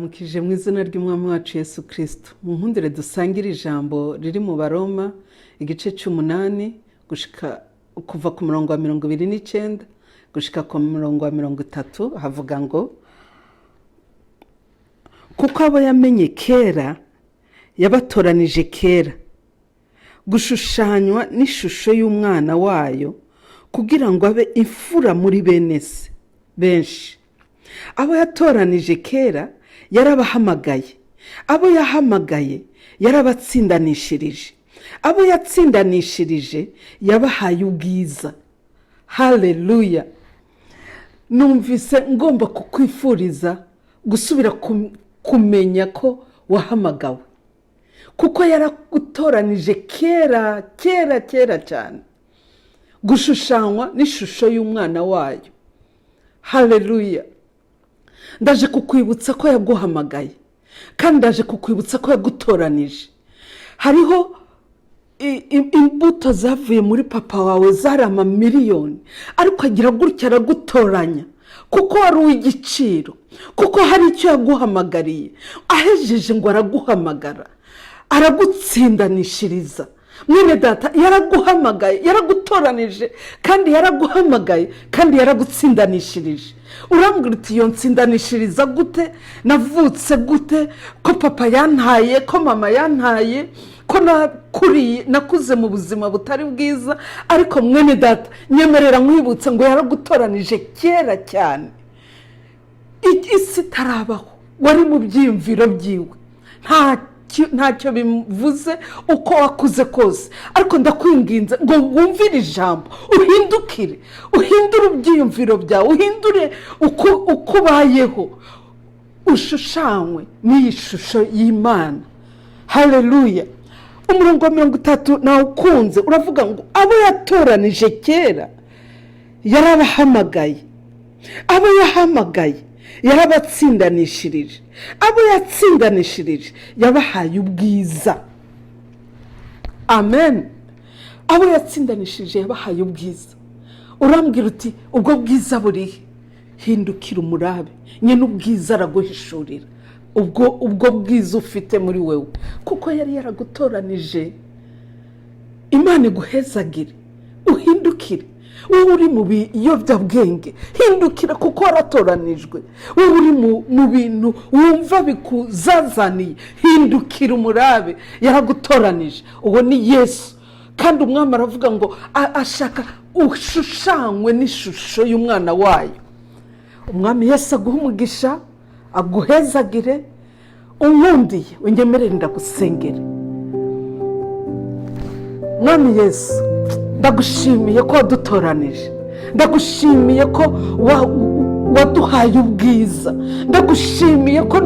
ndabaramukije mu izina ry'umwami wacu Yesu Kristo. Mu nkundire dusangire ijambo riri mu Baroma igice c'8 gushika kuva ku murongo wa 29 gushika ku murongo wa 30 havuga ngo kuko abo yamenye kera yabatoranije kera gushushanywa n'ishusho y'umwana wayo kugira ngo abe imfura muri bene se benshi. Abo yatoranije kera yarabahamagaye, abo yahamagaye yarabatsindanishirije, abo yatsindanishirije yabahaye ubwiza. Haleluya! Numvise ngomba kukwifuriza gusubira kumenya ko wahamagawe, kuko yaragutoranije kera cyane gushushanywa n'ishusho y'umwana wayo. Haleluya! Ndaje kukwibutsa ko yaguhamagaye, kandi ndaje kukwibutsa ko yagutoranije. Hariho imbuto zavuye muri papa wawe zari amamiliyoni, ariko agira gutya aragutoranya kuko wari uw'igiciro, kuko hari icyo yaguhamagariye. Ahejeje ngo araguhamagara, aragutsindanishiriza. Mwene data, yaraguhamagaye, yaragutoranije, kandi yaraguhamagaye, kandi yaragutsindanishirije. Urambwira uti iyo ntsindanishiriza gute? Navutse gute? Ko papa yantaye, ko mama yantaye, ko nakuze mu buzima butari bwiza. Ariko mwene data, nyemerera nkwibutsa ngo yaragutoranije kera cyane, isi tarabaho, wari mu byiyumviro byiwe. Ntacyo bivuze uko wakuze kose, ariko ndakwinginze ngo wumvire ijambo, uhindure ibyiyumviro byawe, uhindure uko ubayeho, ushushanywe n'iyi shusho y'Imana. Haleluya! Umurongo wa 30 nawukunze, uravuga ngo abo yatoranije kera yarabahamagaye, abo yahamagaye yarabatsindanishirije, abo yatsindanishirije yabahaye ubwiza. Amen. Abo yatsindanishirije yabahaye ubwiza. Urambwira uti ubwo bwiza burihe? Hindukira umurabe, nyine ubwiza araguhishurira ubwo bwiza ufite muri wewe, kuko yari yaragutoranije. Imana iguhezagire, uhindukire. Wowe uri mu biyobyabwenge, hindukira kuko waratoranijwe. Wowe uri mu bintu wumva bikuzazaniye, hindukira umurabe, yaragutoranije. Uwo ni Yesu, kandi umwami aravuga ngo ashaka ushushanywe n'ishusho y'umwana wayo. Umwami Yesu aguha umugisha, aguhezagire. Unkundiye unyemerere ndagusengere. Mwami Yesu, ndagushimiye ko wadutoranije, ndagushimiye ko waduhaye ubwiza, ndagushimiye ko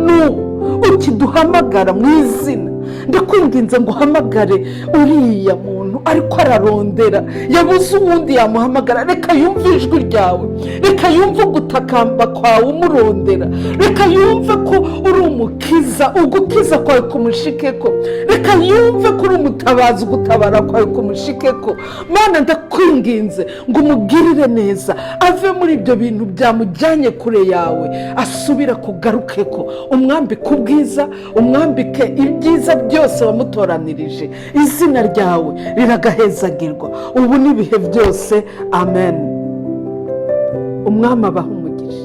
ukiduhamagara mu izina. Ndakwinginze ngo uhamagare uriya muntu ariko ararondera, yabuze uwundi yamuhamagara. Reka yumve ijwi ryawe, reka yumve gutakamba kwawe umurondera, reka yumve ko uri umukiza, ugukiza kwawe kumushikeko, reka yumve ko uri umutabazi, ugutabara kwawe kumushikeko. Mana, ndakwinginze ngo umugirire neza, ave muri ibyo bintu byamujyanye kure yawe, asubira kugarukeko, umwambike ubwiza, umwambike ibyiza byose wamutoranirije. Izina ryawe riragahezagirwa ubu n'ibihe byose. Amen. Umwami abaha umugisha.